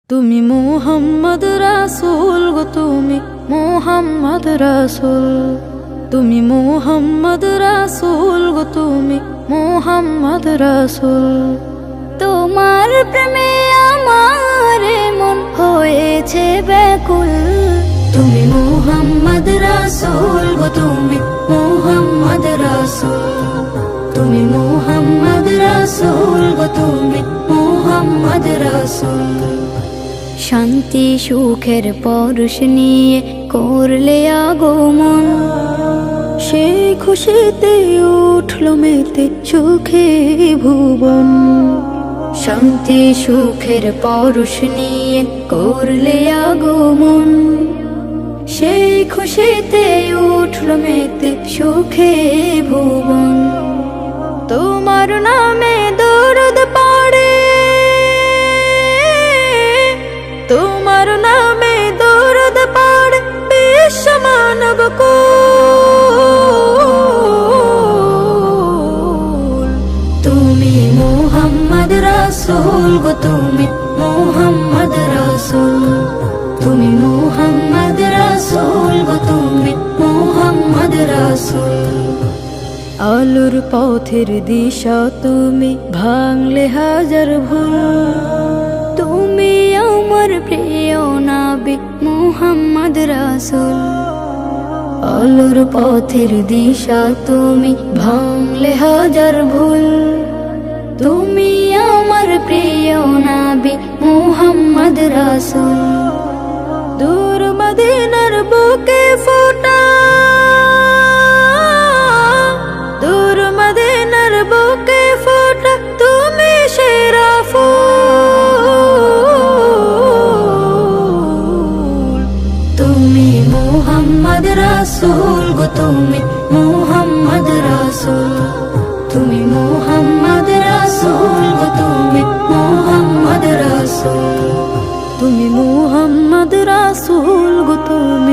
তুমি মুহাম্মদ রাসূল গো, তুমি মুহাম্মদ রাসূল। তুমি মুহাম্মদ রাসূল গো, তুমি মুহাম্মদ রাসূল। তোমার প্রেমে আমার মন হয়েছে ব্যাকুল। তুমি মুহাম্মদ রাসূল গো, তুমি মুহাম্মদ রাসূল। তুমি মুহাম্মদ রাসূল গো, তুমি মুহাম্মদ রাসূল। শান্তি সুখের পরশ নিয়ে করলে আগমন, সেই খুশিতে উঠল মেতে সুখে ভুবন। শান্তি সুখের পরশ নিয়ে করলে আগমন, সেই খুশিতে উঠল মেতে সুখে ভুবন। তোমার নামে দরুদ পড়ে, তোমার নামে দরুদ পড়ে বিশ্ব মানব কুল। তুমি মুহাম্মদ রাসূল গো, তুমি মুহাম্মদ রাসূল। তুমি মুহাম্মদ রাসূল গো, তুমি মুহাম্মদ রাসূল। আলোর পথের দিশা তুমি, ভাঙলে হাজার ভুল। তুমি আমার প্রিয় নবী মুহাম্মদ রাসূল। আলোর পথের দিশা তুমি, ভাঙলে হাজার ভুল। তুমি আমার প্রিয় নবী মুহাম্মদ রাসূল। দূর মদিনার বুকে ফোটা, দূর মদিনার বুকে ফোটা তুমি সেরা ফুল। তুমি মুহাম্মদ রাসূল গো, তুমি মুহাম্মদ রাসূল। তুমি মুহাম্মদ রাসূল গো, তুমি মুহাম্মদ রাসূল। তুমি মুহাম্মদ রাসূল গো, তুমি